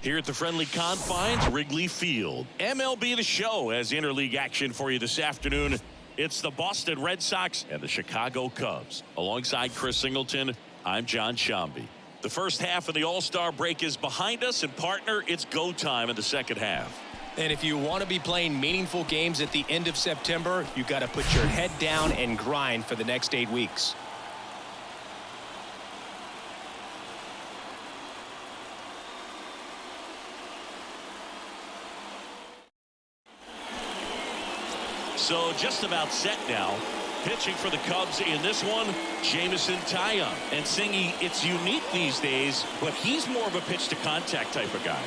Here at the friendly confines, Wrigley Field. MLB The Show has interleague action for you this afternoon. It's the Boston Red Sox and the Chicago Cubs. Alongside Chris Singleton, I'm John Shambi. The first half of the All-Star break is behind us, and partner, it's go time in the second half. And if you want to be playing meaningful games at the end of September, you got to put your head down and grind for the next 8 weeks. So just about set now. Pitching for the Cubs in this one, Jameson Taillon. And Singy, it's unique these days, but he's more of a pitch-to-contact type of guy.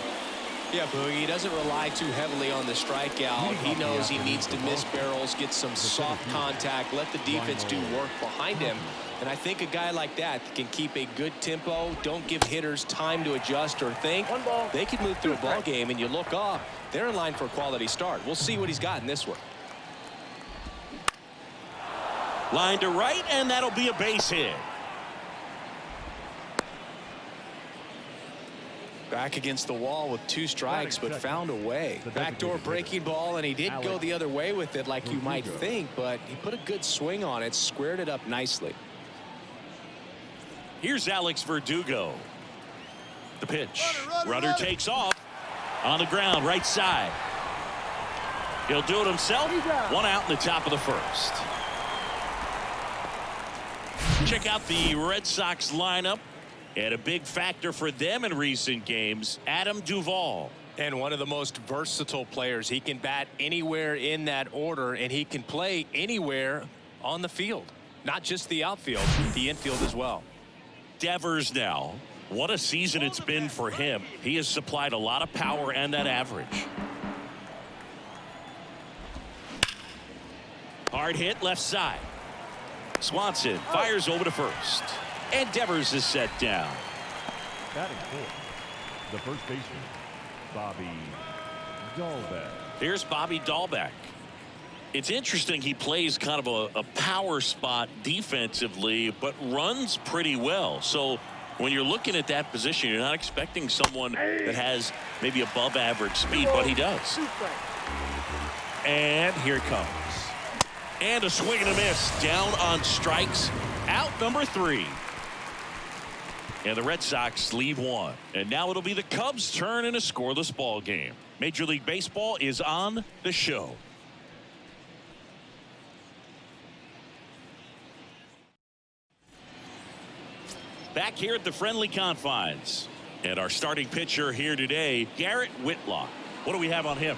Yeah, Boogie, he doesn't rely too heavily on the strikeout. He knows he needs to miss barrels, get some soft contact, let the defense do work behind him. And I think a guy like that can keep a good tempo, don't give hitters time to adjust or think. They can move through a ball game, and you look up, they're in line for a quality start. We'll see what he's got in this one. Line to right, and that'll be a base hit. Back against the wall with 2 strikes, but found a way. Backdoor breaking ball, and he didn't go the other way with it like you might think, but he put a good swing on it, squared it up nicely. Here's Alex Verdugo. The pitch. Runner takes off. On the ground, right side. He'll do it himself. 1 out in the top of the first. Check out the Red Sox lineup, and a big factor for them in recent games, Adam Duvall. And one of the most versatile players. He can bat anywhere in that order, and he can play anywhere on the field. Not just the outfield, the infield as well. Devers now. What a season it's been for him. He has supplied a lot of power and that average. Hard hit left side. Swanson fires over to first. And Devers is set down. Batting fourth, the first baseman, Bobby Dalbec. Here's Bobby Dalbec. It's interesting, he plays kind of a power spot defensively, but runs pretty well. So when you're looking at that position, you're not expecting someone that has maybe above average speed, but he does. And here it comes. And a swing and a miss. Down on strikes. Out number 3. And the Red Sox leave 1. And now it'll be the Cubs' turn in a scoreless ball game. Major League Baseball is on the show. Back here at the friendly confines. And our starting pitcher here today, Garrett Whitlock. What do we have on him?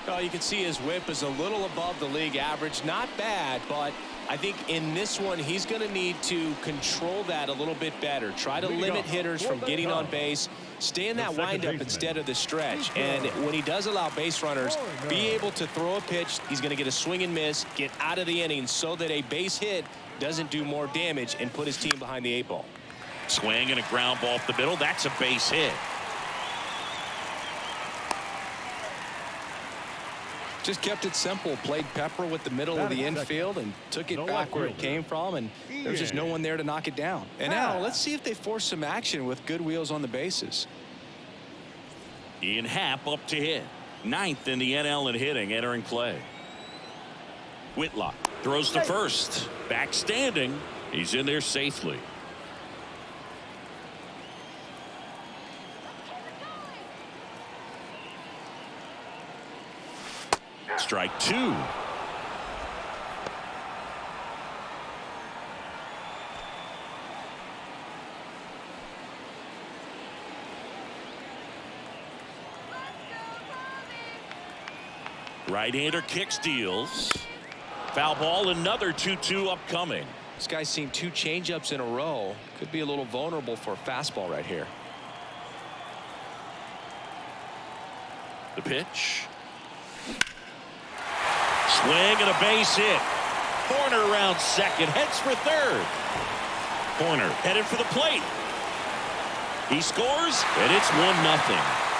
Well, you can see his whip is a little above the league average. Not bad, but I think in this one he's going to need to control that a little bit better. Try to limit hitters from getting on base. Stay in that windup instead of the stretch. And when he does allow base runners, be able to throw a pitch. He's going to get a swing and miss, get out of the inning so that a base hit doesn't do more damage and put his team behind the 8 ball. Swing and a ground ball up the middle. That's a base hit. Just kept it simple, played pepper with the middle of the infield and took it back where it came from, and there was just no one there to knock it down. And now let's see if they force some action with good wheels on the bases. Ian Happ up to hit. 9th in the NL in hitting, entering play. Whitlock throws to first. Back standing. He's in there safely. Strike 2. Right-hander kick steals. Foul ball, another 2-2 upcoming. This guy's seen 2 changeups in a row. Could be a little vulnerable for a fastball right here. The pitch. Swing and a base hit. Horner around second, heads for third. Horner headed for the plate. He scores, and it's 1-0.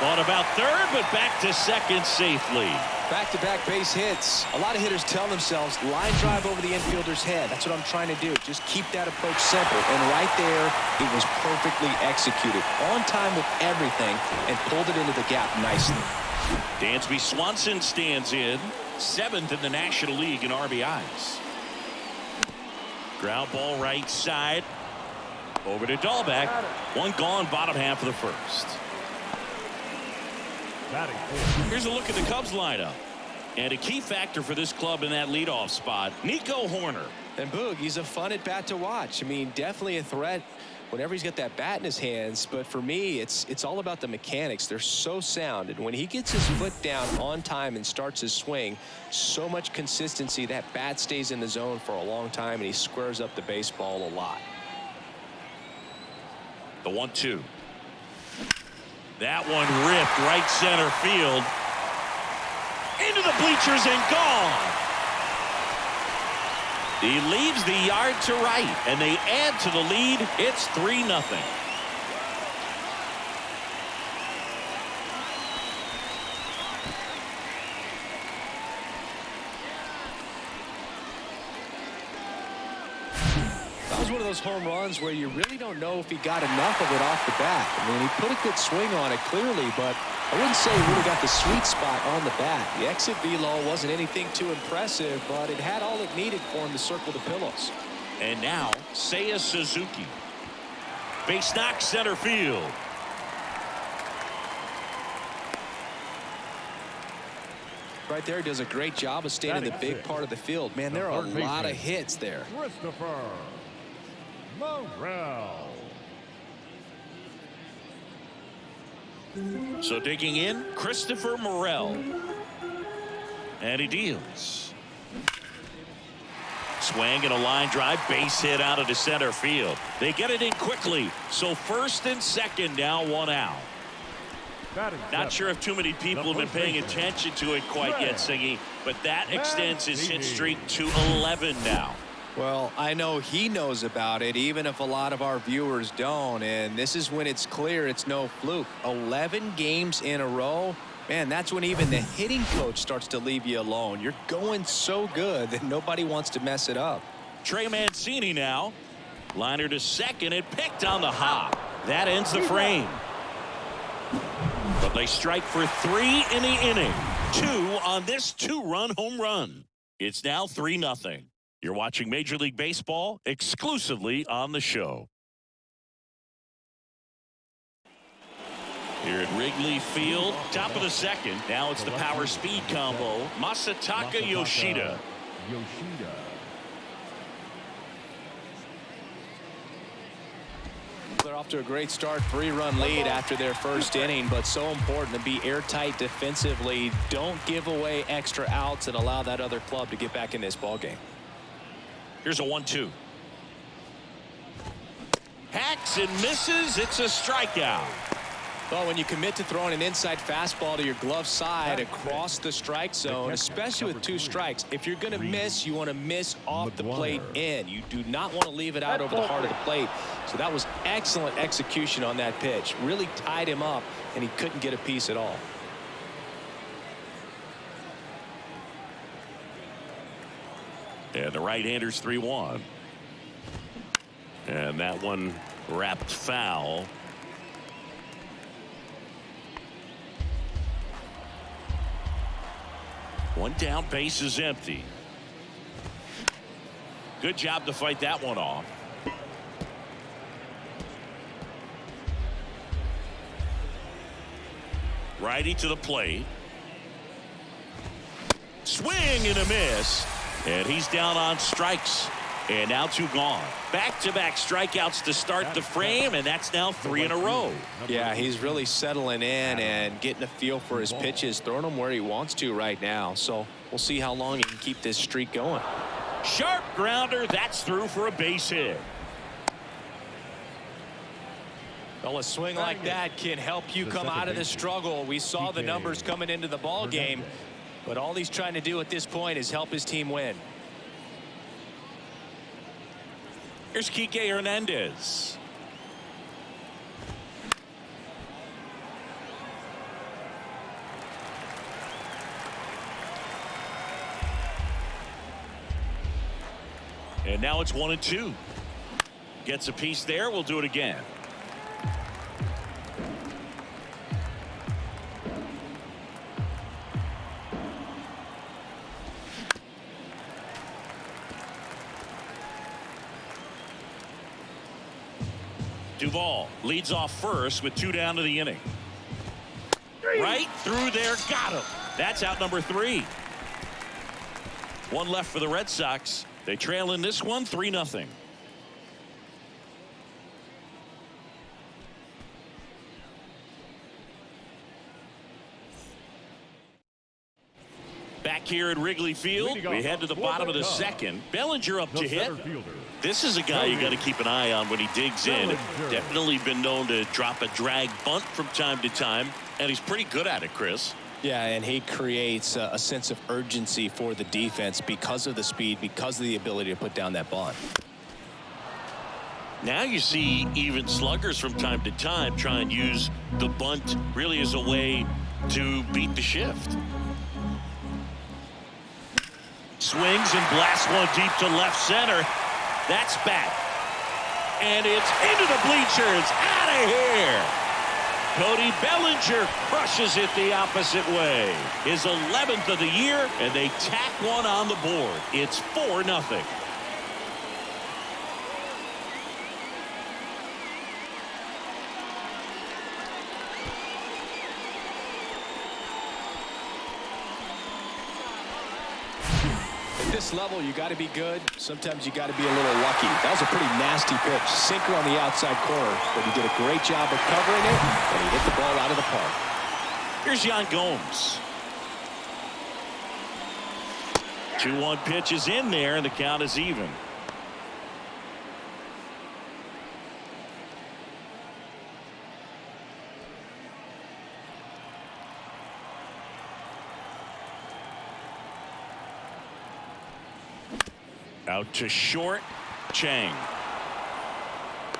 Thought about third, but back to second safely. Back-to-back base hits. A lot of hitters tell themselves, line drive over the infielder's head. That's what I'm trying to do. Just keep that approach simple. And right there, it was perfectly executed. On time with everything, and pulled it into the gap nicely. Dansby Swanson stands in, 7th in the National League in RBIs. Ground ball right side. Over to Dahlbeck. One gone, bottom half of the first. Here's a look at the Cubs lineup. And a key factor for this club in that leadoff spot, Nico Horner. And Boog, he's a fun at bat to watch. I mean, definitely a threat whenever he's got that bat in his hands. But for me, it's all about the mechanics. They're so sound. And when he gets his foot down on time and starts his swing, so much consistency, that bat stays in the zone for a long time, and he squares up the baseball a lot. The 1-2. That one ripped right center field. Into the bleachers and gone. He leaves the yard to right, and they add to the lead. It's 3-0. That was one of those home runs where you really don't know if he got enough of it off the bat. I mean, he put a good swing on it clearly, but I wouldn't say he really got the sweet spot on the bat. The exit velo wasn't anything too impressive, but it had all it needed for him to circle the pillows. And now, Seiya Suzuki. Base knock center field. Right there, he does a great job of staying in the big part of the field. Man, there are a lot of hits there. Christopher Morel. So digging in, Christopher Morel. And he deals. Swing and a line drive, base hit out of the center field. They get it in quickly. So first and second, now one out. Not sure if too many people have been paying attention to it quite yet, Singy, but that extends his hit streak to 11 now. Well, I know he knows about it, even if a lot of our viewers don't. And this is when it's clear it's no fluke. 11 games in a row. Man, that's when even the hitting coach starts to leave you alone. You're going so good that nobody wants to mess it up. Trey Mancini now. Liner to second and picked on the hop. That ends the frame. But they strike for 3 in the inning. 2 on this 2-run home run. It's now 3-0. You're watching Major League Baseball exclusively on the show. Here at Wrigley Field, top of the second. Now it's the power speed combo. Masataka Yoshida. They're off to a great start, 3-run lead after their first inning, but so important to be airtight defensively. Don't give away extra outs and allow that other club to get back in this ballgame. Here's a 1-2. Hacks and misses. It's a strikeout. Well, when you commit to throwing an inside fastball to your glove side across the strike zone, especially with 2 strikes, if you're going to miss, you want to miss off the plate in. You do not want to leave it out over the heart of the plate. So that was excellent execution on that pitch. Really tied him up, and he couldn't get a piece at all. And the right-hander's 3-1. And that one wrapped foul. One down, base is empty. Good job to fight that one off. Righty to the plate. Swing and a miss. And he's down on strikes. And now 2 gone. Back-to-back strikeouts to start the frame, and that's now 3 in a row. Yeah, he's really settling in and getting a feel for his pitches, throwing them where he wants to right now. So we'll see how long he can keep this streak going. Sharp grounder. That's through for a base hit. Well, a swing like that can help you come out of the struggle. We saw the numbers coming into the ball game, but all he's trying to do at this point is help his team win. Here's Kike Hernandez. And now it's 1-2. Gets a piece there. We'll do it again. Duvall leads off first with 2 down to the inning. Right through there. Got him. That's out number 3. 1 left for the Red Sox. They trail in this one 3-0. Back here at Wrigley Field, we head to the bottom of the second. Bellinger up to hit. This is a guy you got to keep an eye on when he digs in. Definitely been known to drop a drag bunt from time to time, and he's pretty good at it, Chris. Yeah, and he creates a sense of urgency for the defense because of the speed, because of the ability to put down that bunt. Now you see even sluggers from time to time try and use the bunt really as a way to beat the shift. Swings and blasts one deep to left center. That's back. And it's into the bleachers. Out of here. Cody Bellinger crushes it the opposite way. His 11th of the year, and they tack one on the board. It's 4-0. At this level, you got to be good. Sometimes you got to be a little lucky. That was a pretty nasty pitch. Sinker on the outside corner, but he did a great job of covering it, and he hit the ball out of the park. Here's Yan Gomes. 2-1 pitch is in there, and the count is even. Out to short. Chang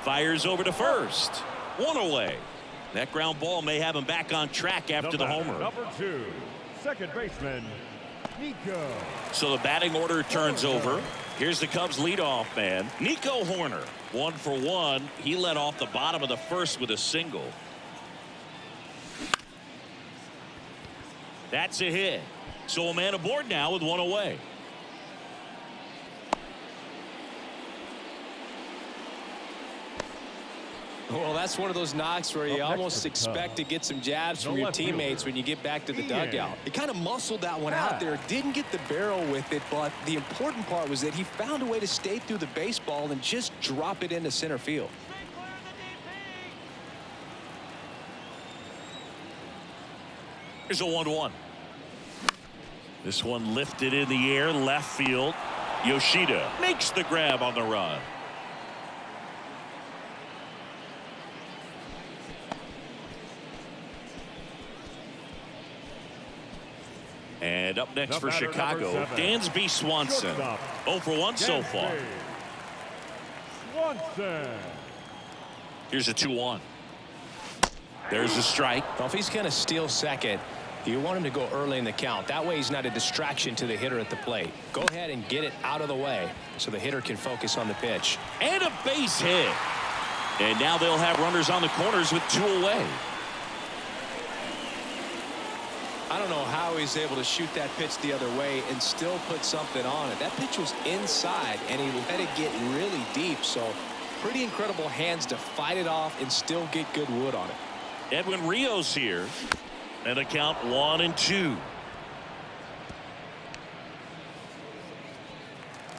fires over to first. 1 away. That ground ball may have him back on track after the homer. Number 2, second baseman, Nico. So the batting order turns over. Here's the Cubs leadoff man, Nico Hoerner. 1 for 1. He led off the bottom of the first with a single. That's a hit. So a man aboard now with 1 away. Well, that's one of those knocks where you almost expect to get some jabs from your teammates when you get back to the dugout. He kind of muscled that one out there, didn't get the barrel with it, but the important part was that he found a way to stay through the baseball and just drop it into center field. Here's a 1-1. This one lifted in the air, left field. Yoshida makes the grab on the run. And up next for Chicago, Dansby Swanson. 0 for 1 so far. Swanson. Here's a 2-1. There's a strike. Well, if he's going to steal second, you want him to go early in the count. That way he's not a distraction to the hitter at the plate. Go ahead and get it out of the way so the hitter can focus on the pitch. And a base hit. And now they'll have runners on the corners with 2 away. I don't know how he's able to shoot that pitch the other way and still put something on it. That pitch was inside, and he let it get really deep. So pretty incredible hands to fight it off and still get good wood on it. Edwin Rios here. And the count 1-2.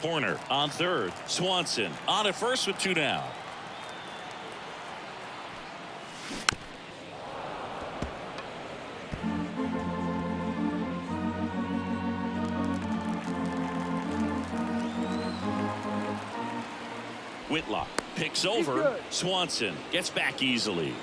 Hoerner on third. Swanson on at first with 2 down. Whitlock picks over. Swanson gets back easily.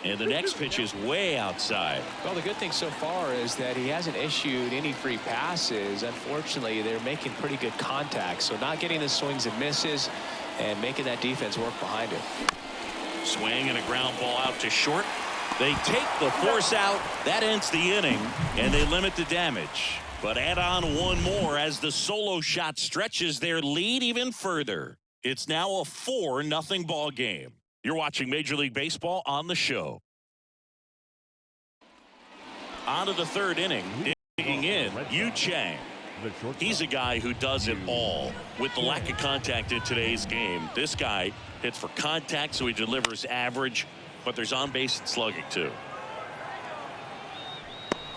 And the next pitch is way outside. Well, the good thing so far is that he hasn't issued any free passes. Unfortunately, they're making pretty good contact. So not getting the swings and misses and making that defense work behind it. Swing and a ground ball out to short. They take the force out. That ends the inning, and they limit the damage. But add on one more as the solo shot stretches their lead even further. It's now a 4-0 ball game. You're watching Major League Baseball on the show. On to the third inning. Digging in, Yu Chang. He's a guy who does it all. With the lack of contact in today's game, this guy hits for contact, so he delivers average, but there's on-base and slugging too.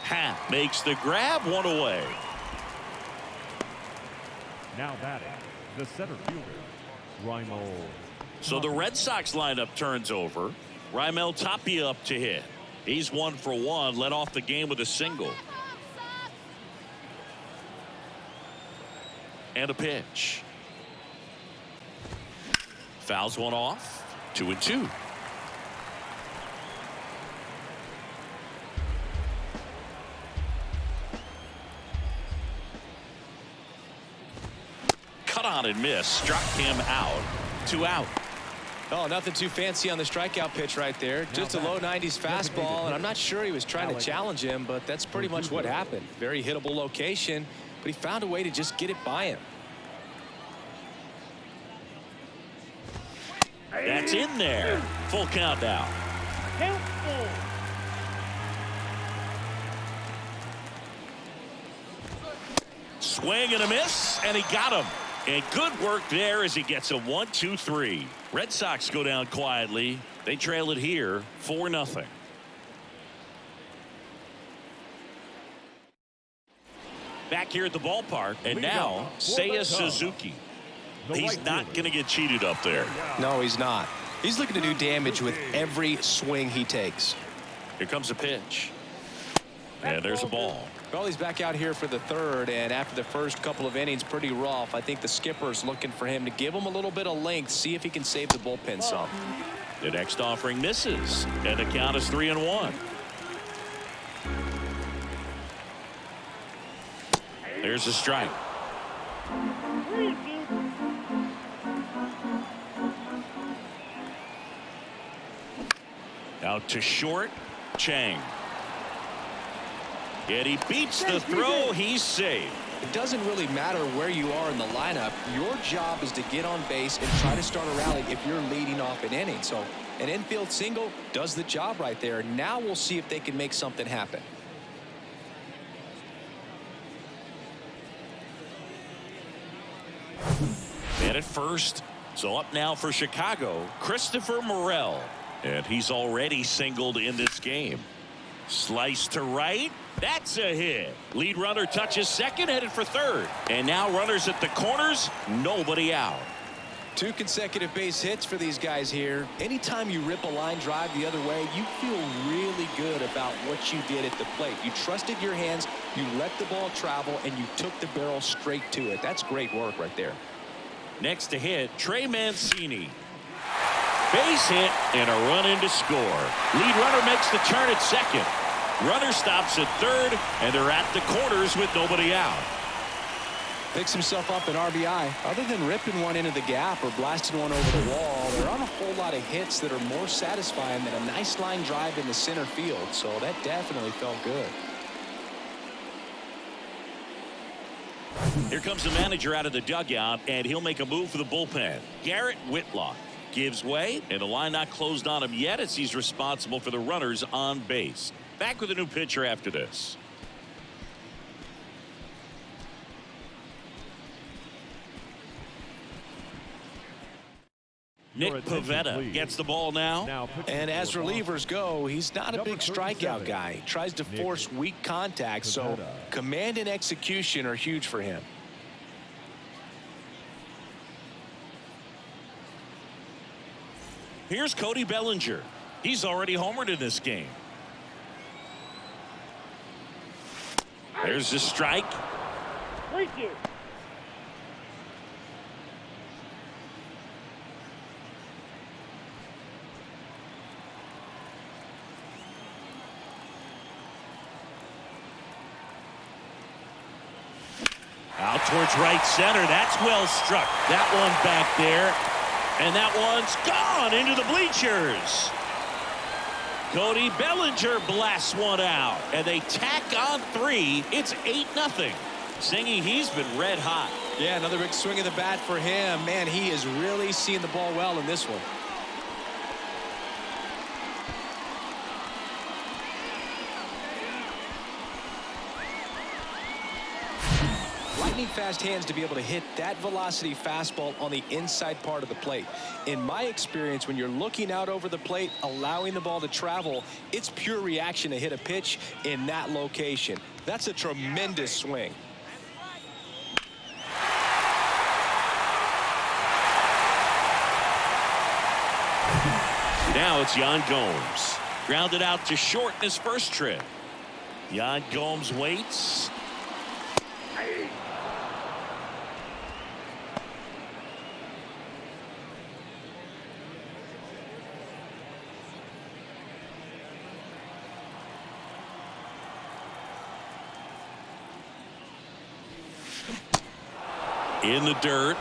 Happ makes the grab, one away. Now batting, the center fielder, Raimel. So the Red Sox lineup turns over. Raimel Tapia up to hit. He's 1 for 1, led off the game with a single. And a pitch. Fouls one off. 2-2. Cut on and miss. Struck him out. 2 out. Oh, nothing too fancy on the strikeout pitch right there. Just a low 90s fastball, and I'm not sure he was trying to challenge him, but that's pretty much what happened. Very hittable location, but he found a way to just get it by him. That's in there. Full count now. Swing and a miss, and he got him. And good work there as he gets a 1-2-3. Red Sox go down quietly. They trail it here 4-0. Back here at the ballpark, and now Seiya Suzuki. He's not going to get cheated up there. No, he's not. He's looking to do damage with every swing he takes. Here comes a pitch. And there's a ball. Well, he's back out here for the third, and after the first couple of innings, pretty rough. I think the skipper's looking for him to give him a little bit of length, see if he can save the bullpen some. The next offering misses, and the count is 3-1. There's a strike. Out to short, Chang. And he beats the throw. He's safe. It doesn't really matter where you are in the lineup. Your job is to get on base and try to start a rally if you're leading off an inning. So an infield single does the job right there. Now we'll see if they can make something happen. And at first, so up now for Chicago, Christopher Morel. And he's already singled in this game. Slice to right. That's a hit. Lead runner touches second, headed for third. And now runners at the corners, nobody out. 2 consecutive base hits for these guys here. Anytime you rip a line drive the other way, you feel really good about what you did at the plate. You trusted your hands, you let the ball travel, and you took the barrel straight to it. That's great work right there. Next to hit, Trey Mancini. Base hit and a run in to score. Lead runner makes the turn at second. Runner stops at third, and they're at the corners with nobody out. Picks himself up an RBI. Other than ripping one into the gap or blasting one over the wall, there aren't a whole lot of hits that are more satisfying than a nice line drive in the center field. So that definitely felt good. Here comes the manager out of the dugout, and he'll make a move for the bullpen. Garrett Whitlock gives way, and the line not closed on him yet as he's responsible for the runners on base. Back with a new pitcher after this. Nick Pivetta gets the ball now. And as relievers go, he's not a big strikeout guy. He tries to force weak contact, so command and execution are huge for him. Here's Cody Bellinger. He's already homered in this game. There's the strike. Thank you. Out towards right center. That's well struck. That one back there. And that one's gone into the bleachers. Cody Bellinger blasts one out, and they tack on 3. It's 8-0. Zingy, he's been red hot. Yeah, another big swing of the bat for him. Man, he is really seeing the ball well in this one. Lightning fast hands to be able to hit that velocity fastball on the inside part of the plate. In my experience, when you're looking out over the plate, allowing the ball to travel, it's pure reaction to hit a pitch in that location. That's a tremendous swing. Now it's Yan Gomes. Grounded out to short in his first trip. Yan Gomes waits. In the dirt.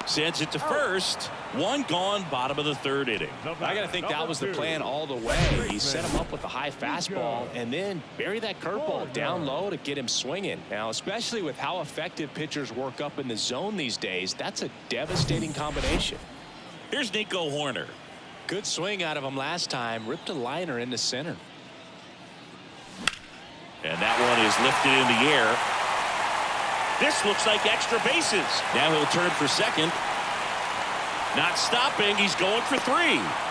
Sends it to first. One gone, bottom of the 3rd inning. I got to think that was the plan all the way. He set him up with a high fastball and then bury that curveball down low to get him swinging. Now, especially with how effective pitchers work up in the zone these days, that's a devastating combination. Here's Nico Horner. Good swing out of him last time. Ripped a liner into center. And that one is lifted in the air. This looks like extra bases. Now he'll turn for second. Not stopping. He's going for 3.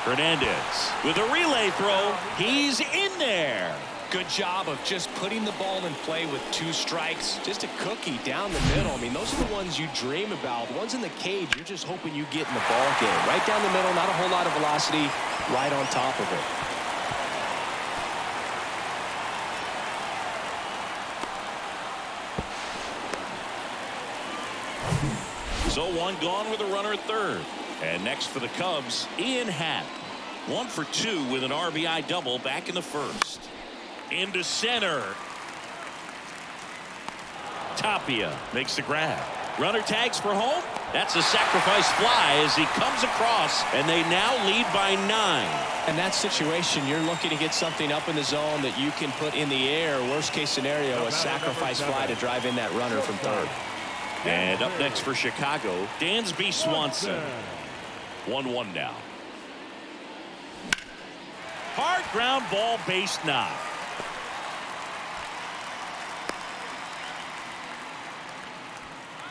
Hernandez with a relay throw. He's in there. Good job of just putting the ball in play with 2 strikes. Just a cookie down the middle. I mean, those are the ones you dream about. The ones in the cage, you're just hoping you get in the ball game. Right down the middle, not a whole lot of velocity, right on top of it. So 1 gone with a runner at 3rd. And next for the Cubs, Ian Happ. 1 for 2 with an RBI double back in the 1st. Into center. Tapia makes the grab. Runner tags for home. That's a sacrifice fly as he comes across, and they now lead by 9. In that situation, you're looking to get something up in the zone that you can put in the air. Worst case scenario, a sacrifice fly to drive in that runner from 3rd. And up next for Chicago, Dansby Swanson. 1-1 now. Hard ground ball, base knock.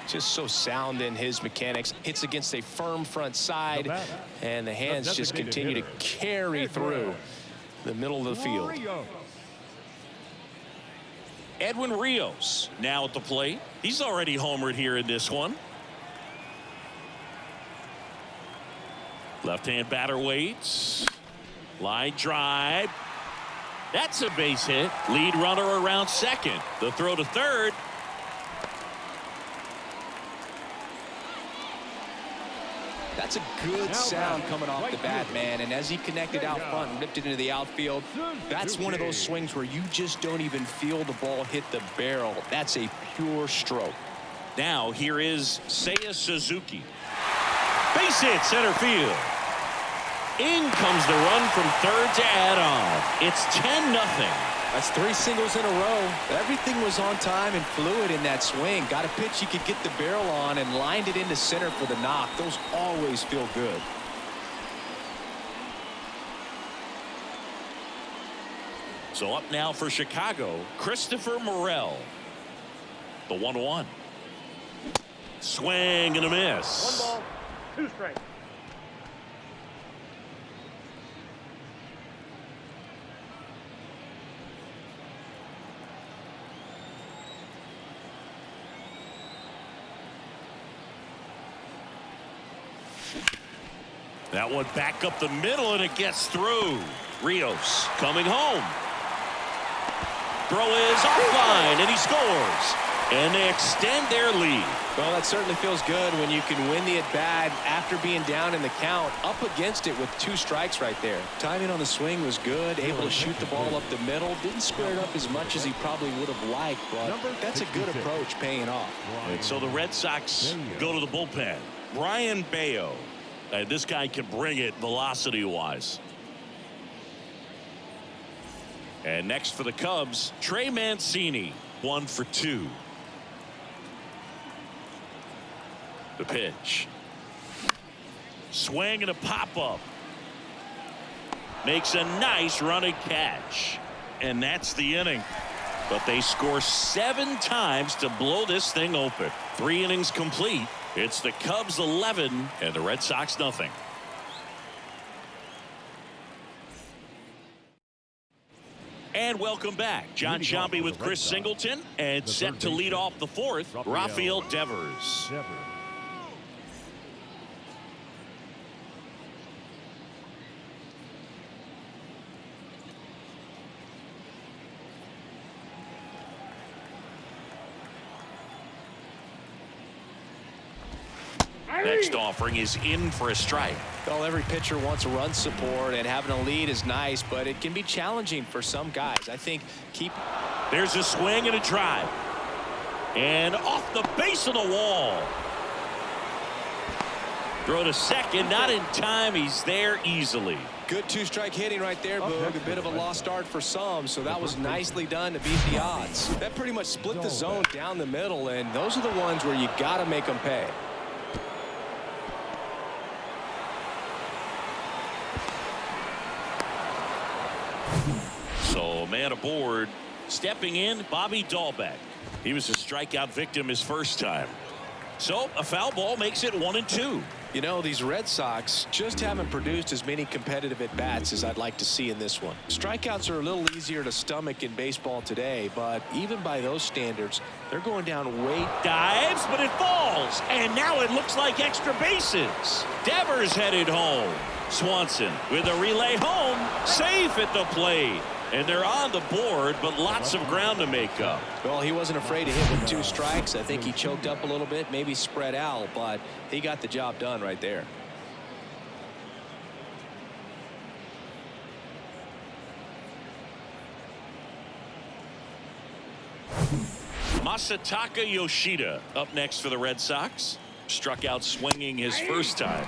Just so sound in his mechanics. Hits against a firm front side, and the hands just continue to carry through the middle of the field. Edwin Rios now at the plate. He's already homered here in this one. Left-hand batter waits. Line drive. That's a base hit. Lead runner around second. The throw to 3rd. That's a good sound coming off the bat, man. And as he connected out front and ripped it into the outfield, that's one of those swings where you just don't even feel the ball hit the barrel. That's a pure stroke. Now here is Seiya Suzuki. Base hit center field. In comes the run from 3rd to add on. It's 10-0. That's 3 singles in a row. Everything was on time and fluid in that swing. Got a pitch you could get the barrel on and lined it into center for the knock. Those always feel good. So up now for Chicago, Christopher Morel. The 1-1. Swing and a miss. 1 ball, 2 strikes. That one back up the middle, and it gets through. Rios coming home. Throw is offline, and he scores. And they extend their lead. Well, that certainly feels good when you can win the at-bat after being down in the count, up against it with 2 strikes right there. Timing on the swing was good, able to shoot the ball up the middle. Didn't square it up as much as he probably would have liked, but that's a good approach paying off. And so the Red Sox go to the bullpen. Brian Bayo. And this guy can bring it velocity-wise. And next for the Cubs, Trey Mancini, 1 for 2. The pitch. Swing and a pop-up. Makes a nice running catch. And that's the inning. But they score 7 times to blow this thing open. 3 innings complete. It's the Cubs 11 and the Red Sox nothing. And welcome back. John Sciambi with Chris Singleton, and set to lead off the 4th, Rafael Devers. Next offering is in for a strike. Well, every pitcher wants run support, and having a lead is nice, but it can be challenging for some guys. I think There's a swing and a drive. And off the base of the wall. Throw to second, not in time. He's there easily. Good 2-strike hitting right there, Boog. A bit of a lost start for some, so that was nicely done to beat the odds. That pretty much split the zone down the middle, and those are the ones where you got to make them pay. So, man aboard. Stepping in, Bobby Dahlbeck. He was a strikeout victim his first time. So, a foul ball makes it 1-2. You know, these Red Sox just haven't produced as many competitive at-bats as I'd like to see in this one. Strikeouts are a little easier to stomach in baseball today, but even by those standards, they're going down way. Dives, but it falls. And now it looks like extra bases. Devers headed home. Swanson with a relay home. Safe at the plate. And they're on the board, but lots of ground to make up. Well, he wasn't afraid to hit with 2 strikes. I think he choked up a little bit, maybe spread out, but he got the job done right there. Masataka Yoshida up next for the Red Sox. Struck out swinging his first time.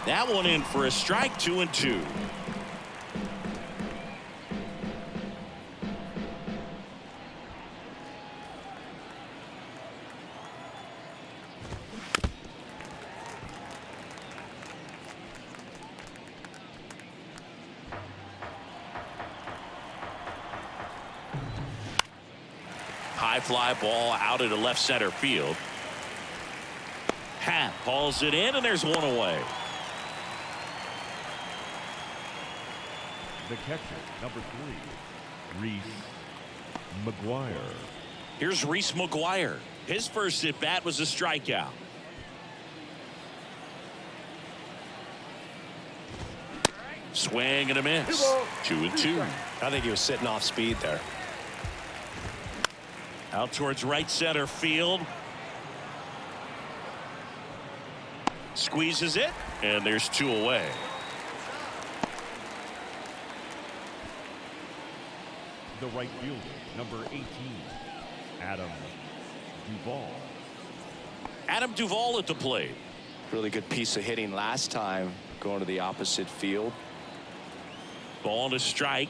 That one in for a strike, 2-2. High fly ball out into left center field. Happ hauls it in, and there's one away. The catcher, number 3, Reese McGuire. Here's Reese McGuire. His first at bat was a strikeout. Swing and a miss. 2-2. I think he was sitting off speed there. Out towards right center field. Squeezes it, and there's 2 away. The right fielder, number 18, Adam Duvall. Adam Duvall at the plate. Really good piece of hitting last time, going to the opposite field. Ball to strike.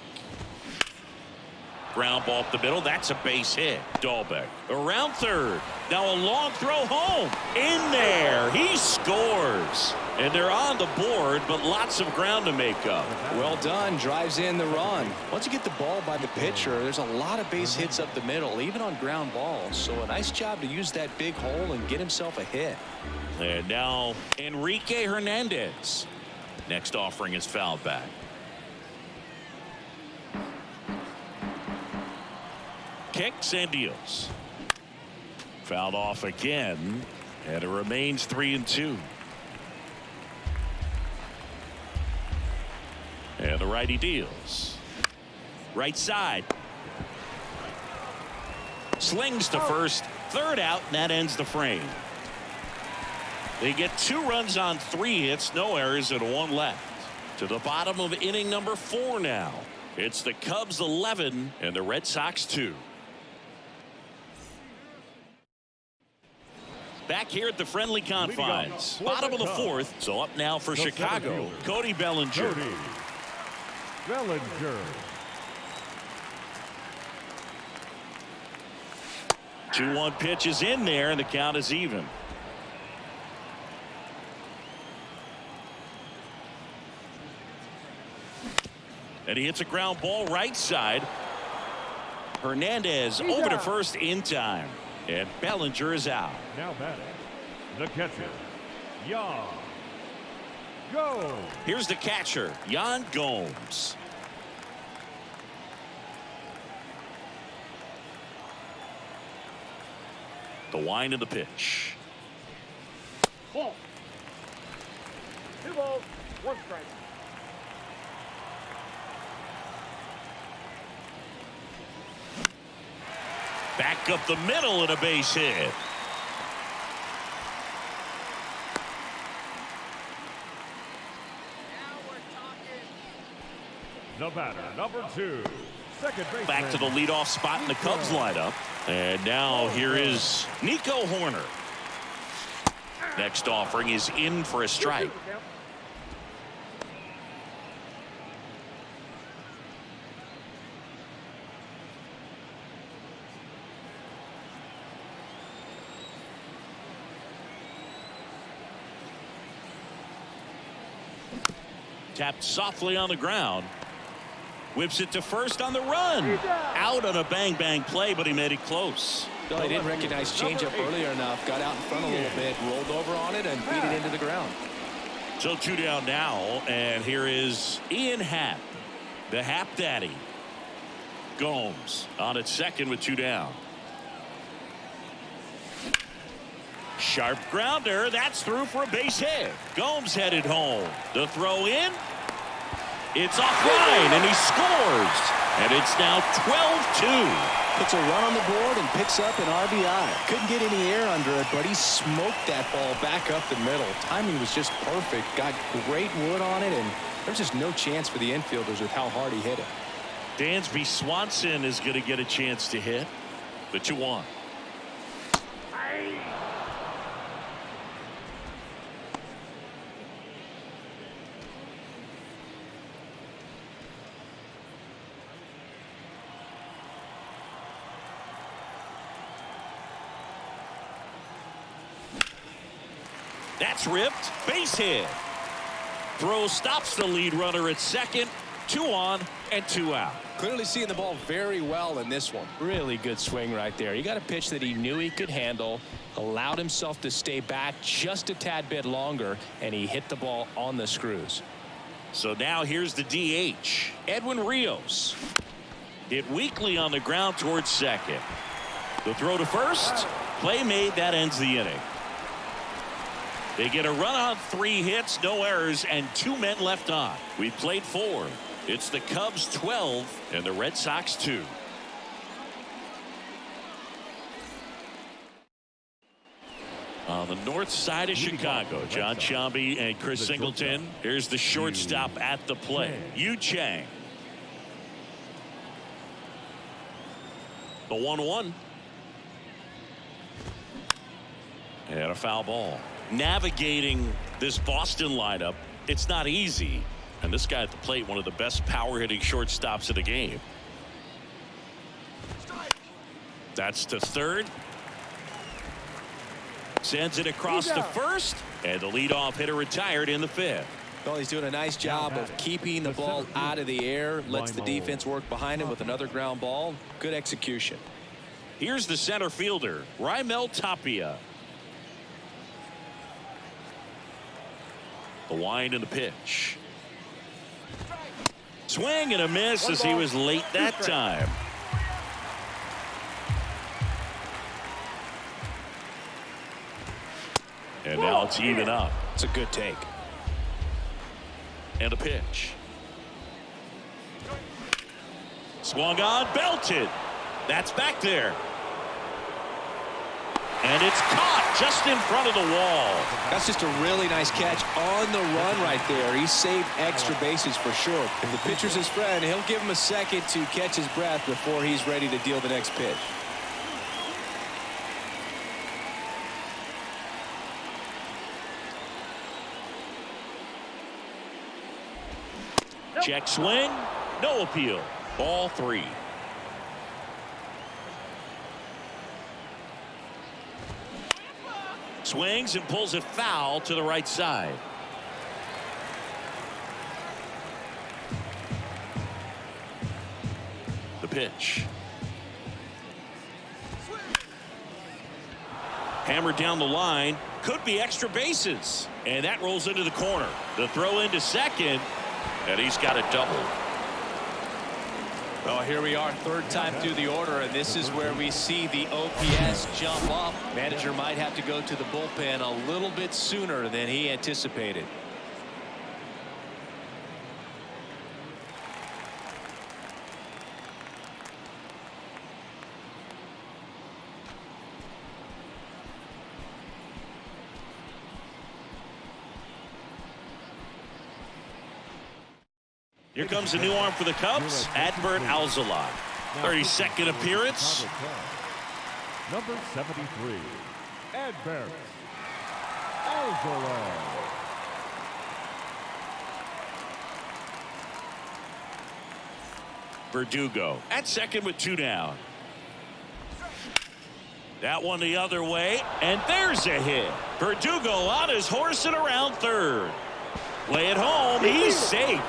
Ground ball up the middle. That's a base hit. Dahlbeck around third. Now a long throw home. In there. He scores. And they're on the board, but lots of ground to make up. Well done. Drives in the run. Once you get the ball by the pitcher, there's a lot of base hits up the middle, even on ground balls. So a nice job to use that big hole and get himself a hit. And now Enrique Hernandez. Next offering is fouled back. Kicks and deals. Fouled off again, and it remains 3-2. And the righty deals. Right side. Slings to first. Third out, and that ends the frame. They get 2 runs on 3 hits, no errors, and 1 left. To the bottom of inning number 4 now. It's the Cubs 11 and the Red Sox 2. Back here at the friendly confines. Bottom of the 4th. So up now for Chicago. Cody Bellinger. Bellinger. 2-1 pitch is in there, and the count is even. And he hits a ground ball right side. Hernandez over to first in time. And Bellinger is out. Now batting, the catcher, Yan Gomes. Here's the catcher, Yan Gomes. The wind of the pitch. Ball. 2 balls, 1 strike. Back up the middle and a base hit. The batter, number 2, second baseman. Back to the leadoff spot in the Cubs lineup. And now here is Nico Horner. Next offering is in for a strike. Tapped softly on the ground. Whips it to first on the run. Out on a bang-bang play, but he made it close. No, he didn't recognize changeup earlier enough. Got out in front a little bit, rolled over on it, and beat it into the ground. So 2 down now, and here is Ian Happ, the Happ Daddy. Gomes on at second with 2 down. Sharp grounder. That's through for a base hit. Gomes headed home. The throw in. It's offline, and he scores. And it's now 12-2. Puts a run on the board and picks up an RBI. Couldn't get any air under it, but he smoked that ball back up the middle. Timing was just perfect. Got great wood on it, and there's just no chance for the infielders with how hard he hit it. Dansby Swanson is going to get a chance to hit. The 2-1. That's ripped. Base hit. Throw stops the lead runner at second. 2 on and 2 out. Clearly seeing the ball very well in this one. Really good swing right there. He got a pitch that he knew he could handle, allowed himself to stay back just a tad bit longer, and he hit the ball on the screws. So now here's the DH, Edwin Rios. Hit weakly on the ground towards second. The throw to first. Play made. That ends the inning. They get a run on 3 hits, no errors, and 2 men left on. We played 4. It's the Cubs 12 and the Red Sox 2. On the north side of Chicago, John Sciambi and Chris Singleton. Here's the shortstop at the plate, Yu Chang. The 1-1. And a foul ball. Navigating this Boston lineup, it's not easy. And this guy at the plate, one of the best power hitting shortstops in the game. That's to third. Sends it across to first. And the leadoff hitter retired in the 5th. Well, he's doing a nice job of keeping the ball out of the air. Lets the defense work behind him with another ground ball. Good execution. Here's the center fielder, Raimel Tapia. The wind and the pitch. Swing and a miss as he was late that time. And now it's even up. It's a good take. And a pitch. Swung on, belted. That's back there. And it's caught just in front of the wall. That's just a really nice catch on the run right there. He saved extra bases for sure. If the pitcher's his friend, he'll give him a second to catch his breath before he's ready to deal the next pitch. Check swing, no appeal. Ball 3. Swings and pulls it foul to the right side. The pitch. Hammered down the line. Could be extra bases. And that rolls into the corner. The throw into second. And he's got a double. Well, here we are, third time through the order, and this is where we see the OPS jump up. Manager might have to go to the bullpen a little bit sooner than he anticipated. Here comes a new arm for the Cubs, Adbert Alzolay. 32nd appearance. Number 73, Adbert Alzolay. Verdugo at second with 2 down. That one the other way, and there's a hit. Verdugo on his horse and around third. Play it home, he's safe.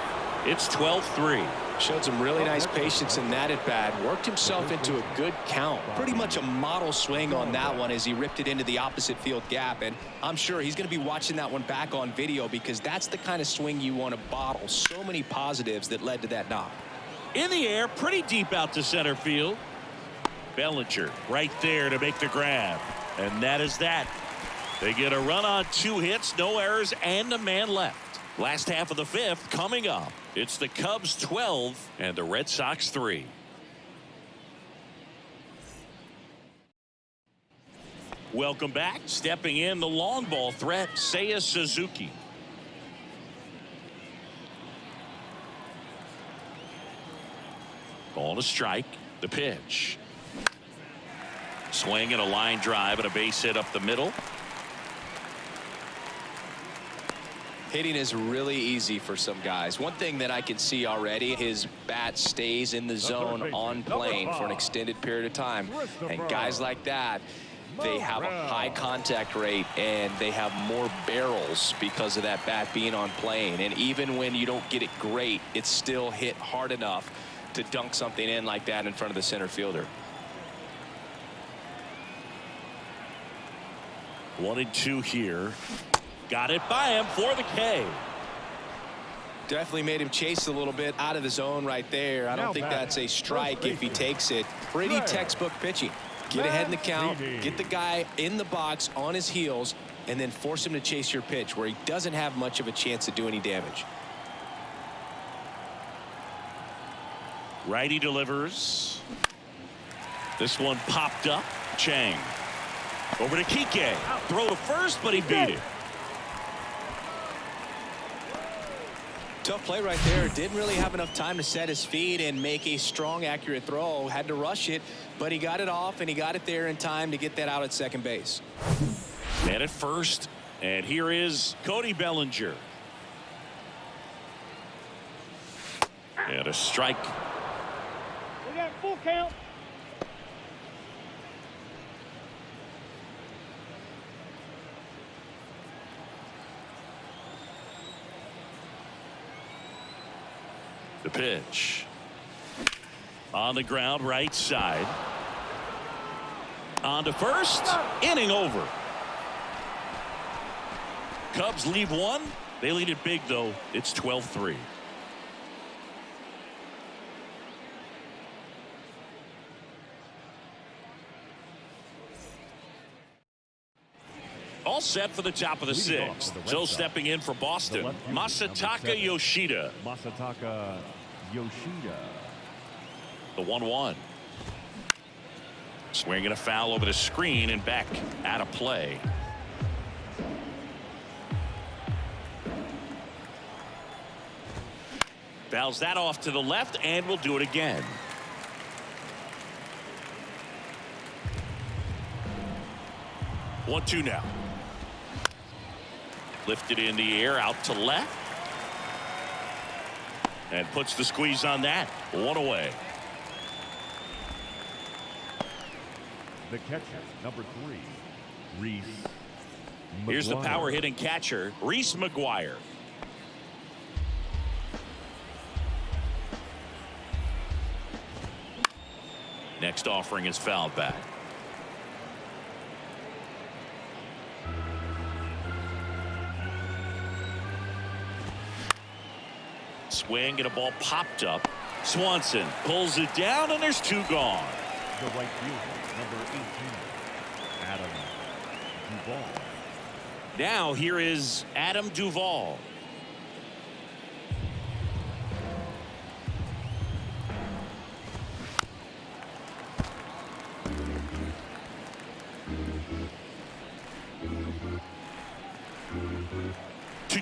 It's 12-3. Showed some really nice patience in that at bat. Worked himself into a good count. Pretty much a model swing on that one as he ripped it into the opposite field gap. And I'm sure he's going to be watching that one back on video because that's the kind of swing you want to bottle. So many positives that led to that knock. In the air, pretty deep out to center field. Bellinger right there to make the grab. And that is that. They get a run on 2 hits, no errors, and a man left. Last half of the 5th coming up. It's the Cubs 12 and the Red Sox 3. Welcome back. Stepping in the long ball threat, Seiya Suzuki. Ball to strike. The pitch. Swing and a line drive and a base hit up the middle. Hitting is really easy for some guys. One thing that I can see already, his bat stays in the zone on plane for an extended period of time. And guys like that, they have a high contact rate and they have more barrels because of that bat being on plane. And even when you don't get it great, it's still hit hard enough to dunk something in like that in front of the center fielder. 1-2 here. Got it by him for the K. Definitely made him chase a little bit out of the zone right there. I don't think that's a strike if he takes it. Pretty textbook pitching. Get ahead in the count, get the guy in the box on his heels, and then force him to chase your pitch where he doesn't have much of a chance to do any damage. Righty delivers. This one popped up. Chang. Over to Kike. Throw to first, but he beat it. Tough play right there. Didn't really have enough time to set his feet and make a strong, accurate throw. Had to rush it, but he got it off, and he got it there in time to get that out at second base. And at first, and here is Cody Bellinger. And a strike. We got full count. The pitch. On the ground, right side. On to first. Inning over. Cubs leave one. They lead it big, though. It's 12-3. All set for the top of the 6th. So stepping in for Boston, Masataka Yoshida. Masataka Yoshida. The 1-1. Swinging a foul over the screen and back out of play. Fouls that off to the left and will do it again. One-two now. Lifted in the air out to left. And puts the squeeze on that. One away. The catcher, number 3, Reese Here's the power hitting catcher, Reese McGuire. Next offering is fouled back. Swing and a ball popped up. Swanson pulls it down and there's two gone. The right fielder, number 18, Adam Duvall. Now here is Adam Duvall.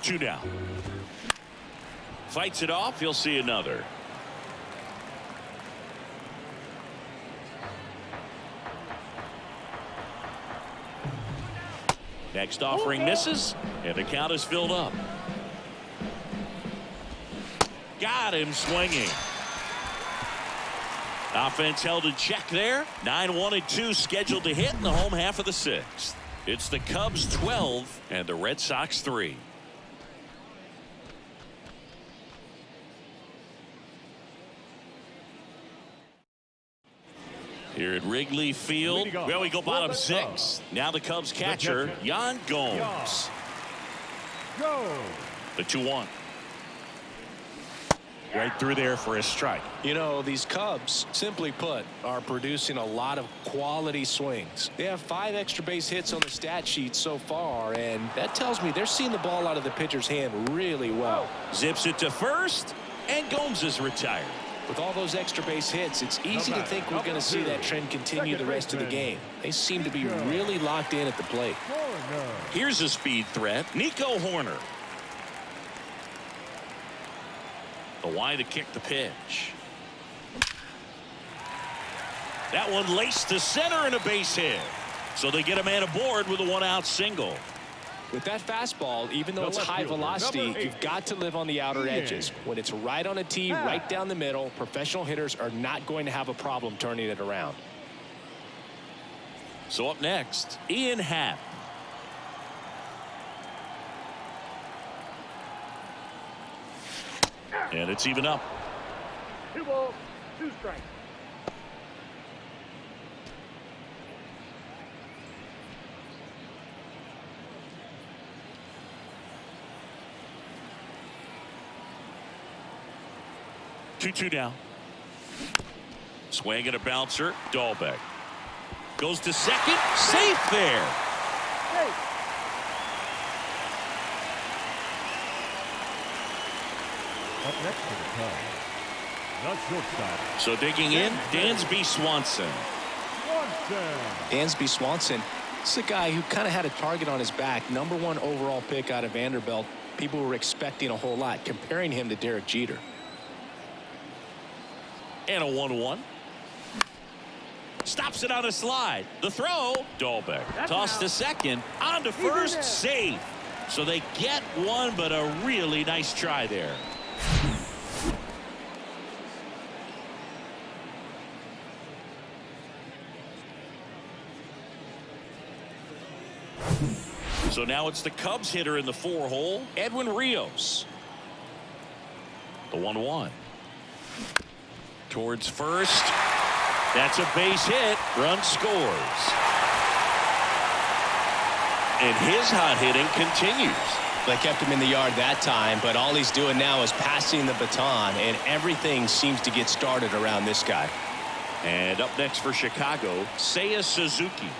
Two now. Fights it off. You'll see another. Next offering misses, and the count is filled up. Got him swinging. Offense held in check there. 9-1-2 scheduled to hit in the home half of the sixth. It's the Cubs 12 and the Red Sox 3. Here at Wrigley Field, well, we go bottom six. Now the Cubs catcher, Yan Gomes. The 2-1. Right through there for a strike. You know, these Cubs, simply put, are producing a lot of quality swings. They have 5 extra base hits on the stat sheet so far, and that tells me they're seeing the ball out of the pitcher's hand really well. Zips it to first, and Gomes is retired. With all those extra base hits, it's easy to think we're going to see that trend continue the rest of the game. They seem to be really locked in at the plate. Here's a speed threat, Nico Horner. The Y to kick the pitch. That one laced to center and a base hit. So they get a man aboard with a 1-out single. With that fastball, even though it's high velocity, you've got to live on the outer edges. When it's right on a tee, right down the middle, professional hitters are not going to have a problem turning it around. So up next, Ian Happ. And it's even up. 2 balls, 2 strikes. Two down. Swing and a bouncer. Dahlbeck goes to second. Safe there. Up next to the Cubs, the shortstop. So digging in, Dansby Swanson. Dansby Swanson, this is a guy who kind of had a target on his back. #1 overall pick out of Vanderbilt. People were expecting a whole lot, comparing him to Derek Jeter. And a 1-1. Stops it on a slide. The throw. Dahlbeck. Toss to second. On to first. Safe. So they get one, but a really nice try there. So now it's the Cubs hitter in the 4-hole, Edwin Rios. The 1-1. Towards first. That's a base hit. Run scores. And his hot hitting continues. They kept him in the yard that time, but all he's doing now is passing the baton, and everything seems to get started around this guy. And up next for Chicago, Seiya Suzuki.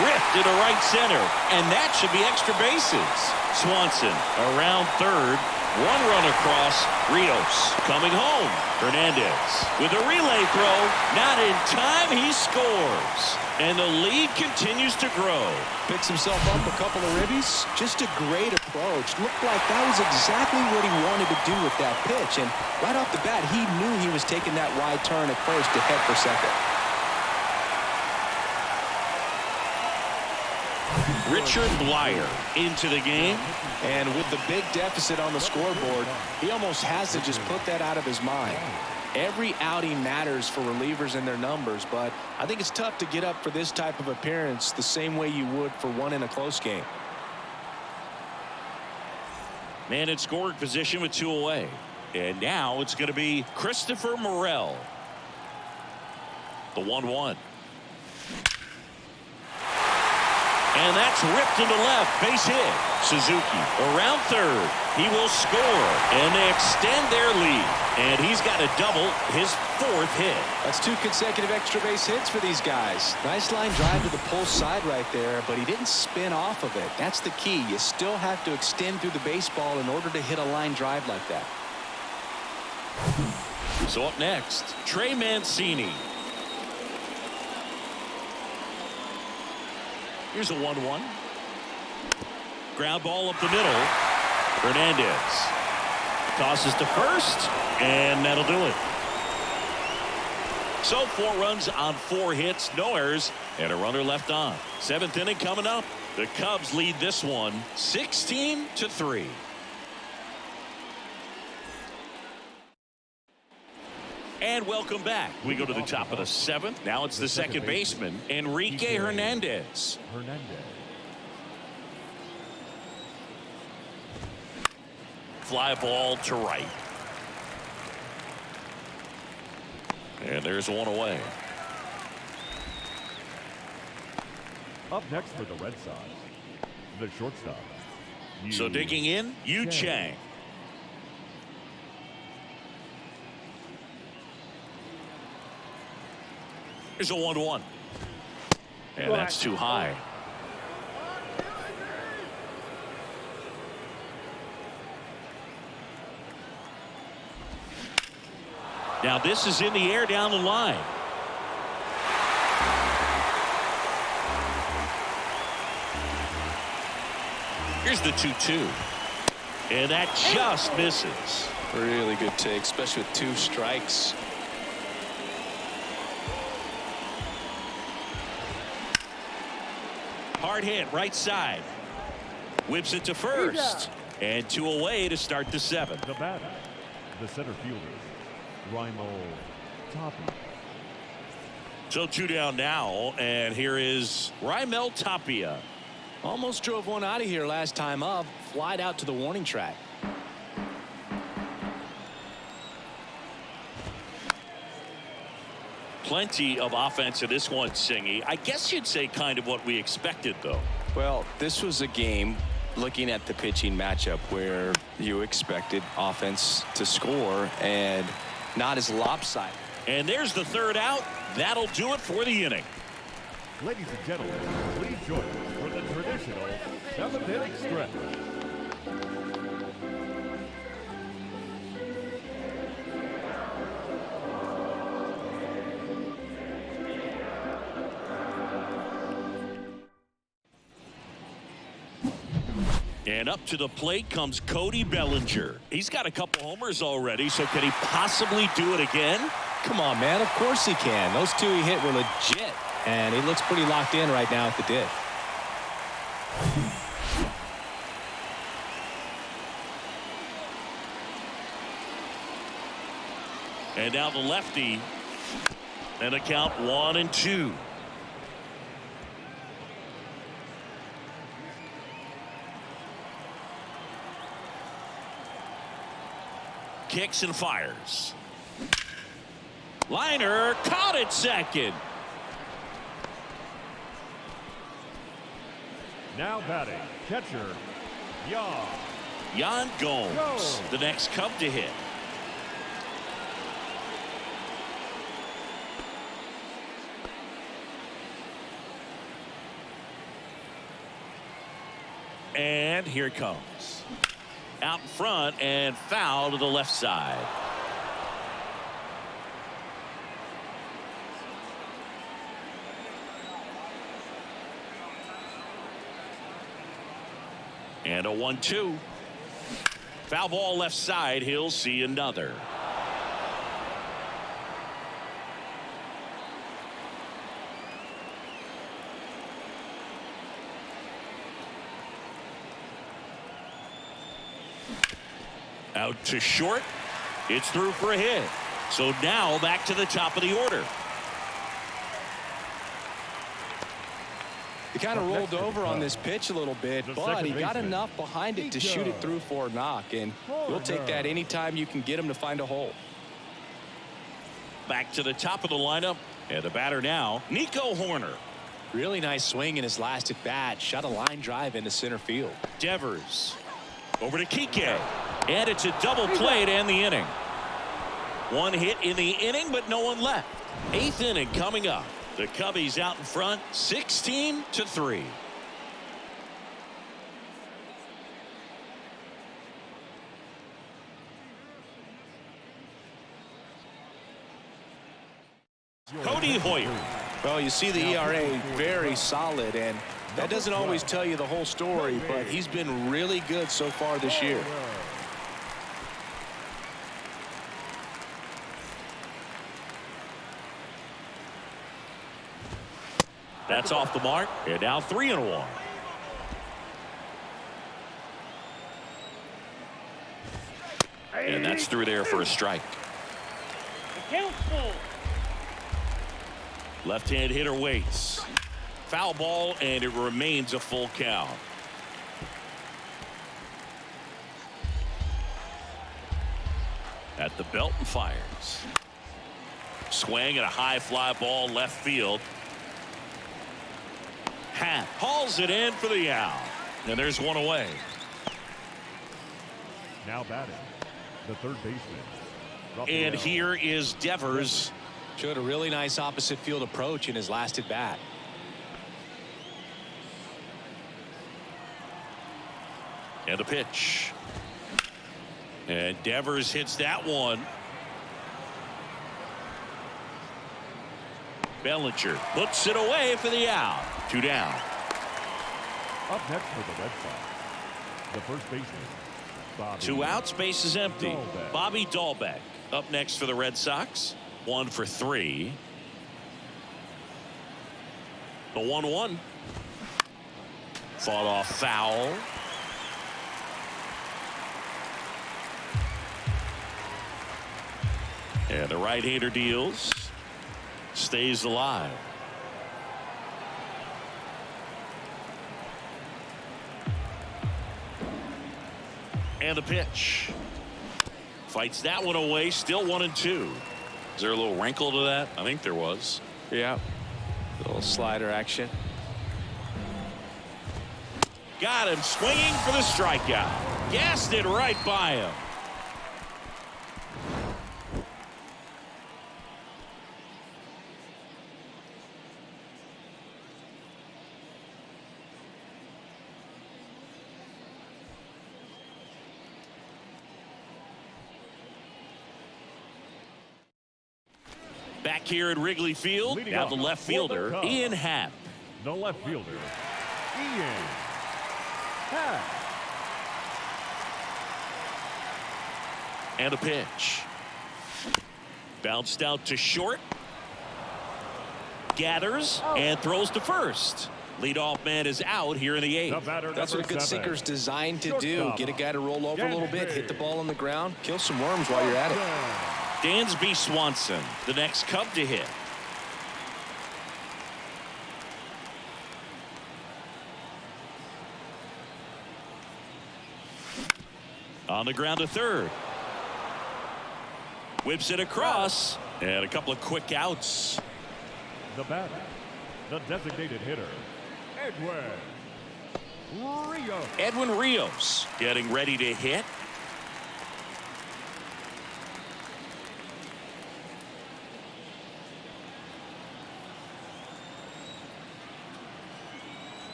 Ripped into right center, and that should be extra bases. Swanson around third. 1 run across. Rios coming home. Hernandez with a relay throw. Not in time. He scores. And the lead continues to grow. Picks himself up a couple of ribbies. Just a great approach. Looked like that was exactly what he wanted to do with that pitch. And right off the bat, he knew he was taking that wide turn at first to head for second. Richard Blyer into the game. And with the big deficit on the scoreboard, he almost has to just put that out of his mind. Every outing matters for relievers and their numbers, but I think it's tough to get up for this type of appearance the same way you would for one in a close game. Man in scoring position with 2 away. And now it's going to be Christopher Morel. The 1-1. And that's ripped into left. Base hit. Suzuki around third. He will score. And they extend their lead. And he's got a double, his 4th hit. That's 2 consecutive extra base hits for these guys. Nice line drive to the pull side right there, but he didn't spin off of it. That's the key. You still have to extend through the baseball in order to hit a line drive like that. So up next, Trey Mancini. Here's a 1-1. Ground ball up the middle. Hernandez tosses to first, and that'll do it. So 4 runs on 4 hits, no errors, and a runner left on. 7th inning coming up. The Cubs lead this one 16-3. And welcome back. We go to the top of the 7th. Now it's the second baseman, Enrique Hernandez. Fly ball to right. And there's 1 away. Up next for the Red Sox, the shortstop. So digging in, Yu Chang. Here's a 1-1. And that's too high. Now this is in the air down the line. Here's the 2-2. And that just misses. Really good take, especially with 2 strikes. Hard hit right side. Whips it to first. And 2 away to start the 7th. The batter, the center fielder, Raimel Tapia. So 2 down now, and here is Raimel Tapia. Almost drove one out of here last time up. Flied out to the warning track. Plenty of offense in this one, Singy. I guess you'd say kind of what we expected, though. Well, this was a game, looking at the pitching matchup, where you expected offense to score and not as lopsided. And there's the 3rd out. That'll do it for the inning. Ladies and gentlemen, please join us for the traditional 7th inning stretch. And up to the plate comes Cody Bellinger. He's got a couple homers already, so can he possibly do it again? Come on, man. Of course he can. Those 2 he hit were legit. And he looks pretty locked in right now at the dish. And now the lefty. And a count 1-2. Kicks and fires. Liner caught at second. Now batting, catcher, Yan Gomes, the next Cub to hit. And here it comes. Out in front and foul to the left side. And a 1-2. Foul ball left side. He'll see another. Out to short. It's through for a hit. So now back to the top of the order. He kind of rolled over on this pitch a little bit, but he got enough behind it to shoot it through for a knock, and you'll take that anytime you can get him to find a hole. Back to the top of the lineup, and the batter now, Nico Horner. Really nice swing in his last at bat. Shot a line drive into center field. Devers over to Kike, and it's a double play to end the inning. One hit in the inning, but no one left. 8th inning coming up. The Cubbies out in front, 16-3. Cody Hoyer. Well, you see the ERA very solid, and that doesn't always tell you the whole story, but he's been really good so far this year. That's off the mark, and now 3-1. And that's through there for a strike. Left-hand hitter waits. Foul ball, and it remains a full count. At the belt and fires. Swing and a high fly ball left field. Happ hauls it in for the out. And there's one away. Now batting, the third baseman. And here is Devers. Showed a really nice opposite field approach in his last at bat. And a pitch. And Devers hits that one. Bellinger puts it away for the out. 2 down. Up next for the Red Sox, the first baseman, Bobby. 2 outs, base is empty. Dahlbeck. Bobby Dahlbeck up next for the Red Sox. 1 for 3. The 1-1. Fought off foul. And the right-hander deals. Stays alive. And the pitch. Fights that one away. Still 1-2. Is there a little wrinkle to that? I think there was. Yeah. Little slider action. Got him swinging for the strikeout. Gassed it right by him. Back here at Wrigley Field, Leading now off the left for the fielder, Cubs. Ian Happ. The left fielder, Ian Happ. And a pitch. Bounced out to short. Gathers and throws to first. Leadoff man is out here in the 8th. The batter, That's what a number good 7. sinker's designed to do. Shortstop. Get a guy to roll over a little bit, hit the ball on the ground, kill some worms while you're at it. Dansby Swanson, the next Cub to hit. On the ground to third. Whips it across, and a couple of quick outs. The batter, the designated hitter, Edwin Rios. Edwin Rios getting ready to hit.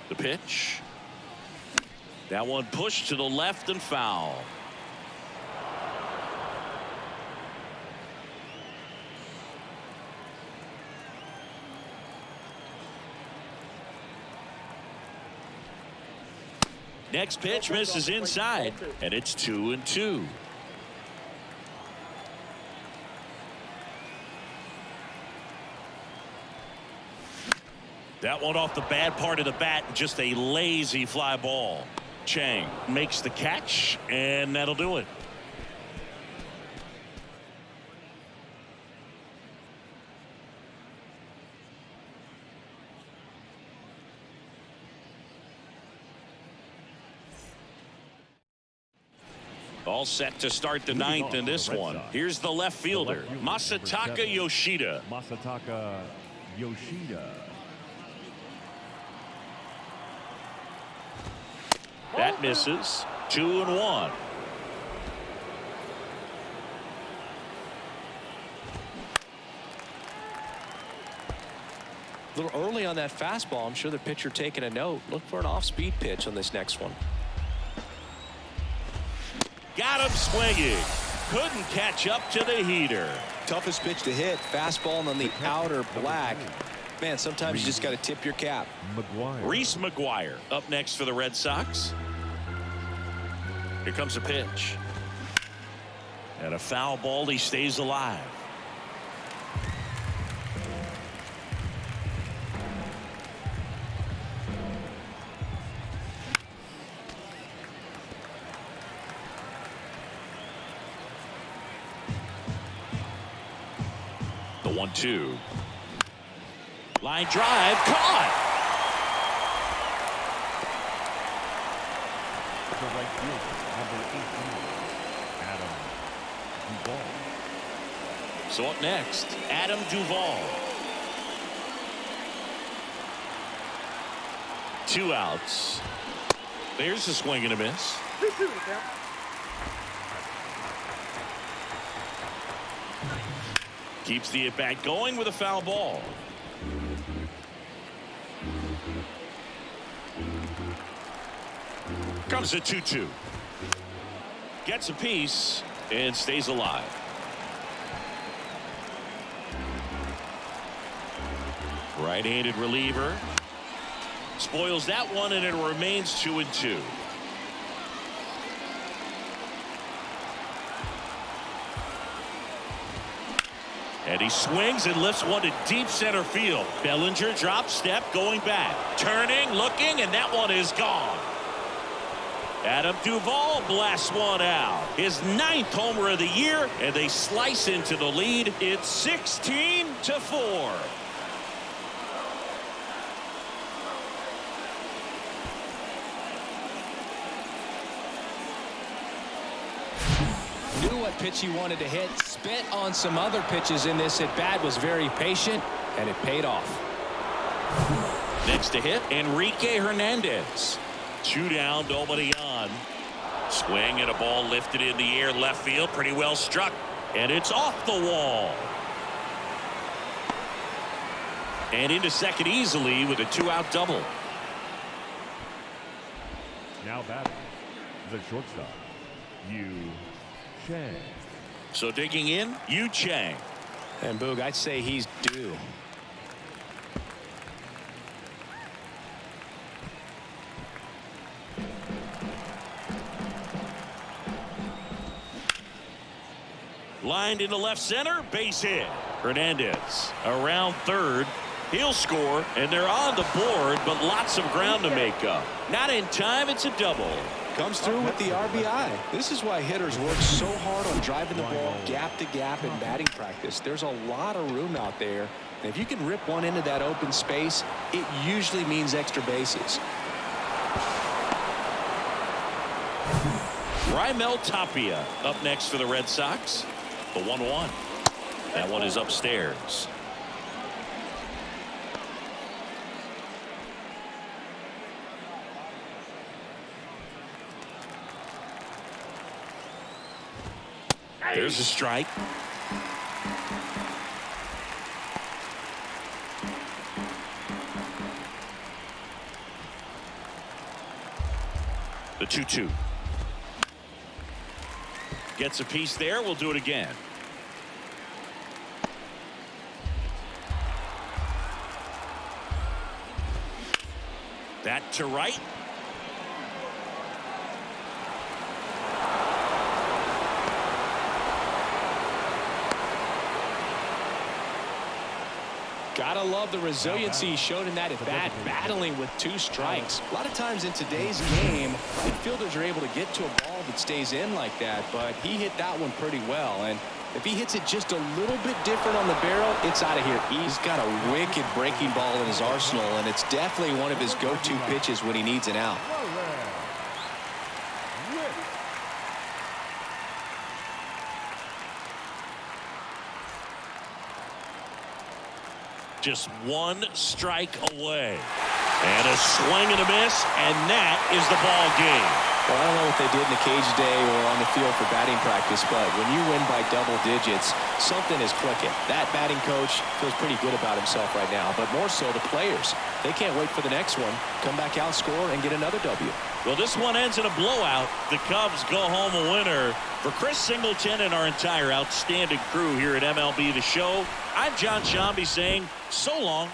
The pitch. That one pushed to the left and foul. Next pitch misses inside, and it's 2-2. That one off the bad part of the bat, just a lazy fly ball. Chang makes the catch, and that'll do it. All set to start the ninth in this one. Here's the left fielder, Masataka Yoshida. Masataka Yoshida. That misses. 2-1. A little early on that fastball. I'm sure the pitcher taking a note. Look for an off-speed pitch on this next one. Got him swinging. Couldn't catch up to the heater. Toughest pitch to hit. Fastball on the outer black. Man, sometimes you just got to tip your cap. Reese McGuire up next for the Red Sox. Here comes a pitch. And a foul ball. He stays alive. The 1-2. Line drive caught. The right fielder, number 18, Adam Duvall. So up next, Adam Duvall. 2 outs. There's a swing and a miss. Keeps the at-bat going with a foul ball. Comes a 2-2. Gets a piece and stays alive. Right-handed reliever. Spoils that one, and it remains 2-2. And he swings and lifts one to deep center field. Bellinger drop step going back. Turning, looking, and that one is gone. Adam Duvall blasts one out. His 9th homer of the year, and they slice into the lead. It's 16-4. Knew what pitch he wanted to hit. Spent on some other pitches in this at bat. Was very patient, and it paid off. Next to hit, Enrique Hernandez. 2 down, nobody on. Swing and a ball lifted in the air left field. Pretty well struck, and it's off the wall. And into second easily with a 2-out double. Now batting, the shortstop, Yu Chang. So digging in, Yu Chang. And Boog, I'd say he's due. Lined into left center, base hit. Hernandez around third. He'll score, and they're on the board, but lots of ground to make up. Not in time, it's a double. Comes through with the RBI. This is why hitters work so hard on driving the ball gap to gap in batting practice. There's a lot of room out there. And if you can rip one into that open space, it usually means extra bases. Raimel Tapia up next for the Red Sox. The 1-1. That one is upstairs. There's a strike. The 2-2. Gets a piece there. We'll do it again. That to right. Gotta love the resiliency shown in that at bat, battling with 2 strikes. A lot of times in today's game, infielders are able to get to a ball that stays in like that, but he hit that one pretty well. And if he hits it just a little bit different on the barrel, it's out of here. He's got a wicked breaking ball in his arsenal, and it's definitely one of his go-to pitches when he needs an out. just one strike away. And a swing and a miss, and that is the ball game. Well, I don't know what they did in the cage today or on the field for batting practice, but when you win by double digits, something is clicking. That batting coach feels pretty good about himself right now, but more so the players. They can't wait for the next one, come back out, score, and get another W. Well, this one ends in a blowout. The Cubs go home a winner. For Chris Singleton and our entire outstanding crew here at MLB The Show, I'm John Shambi saying so long.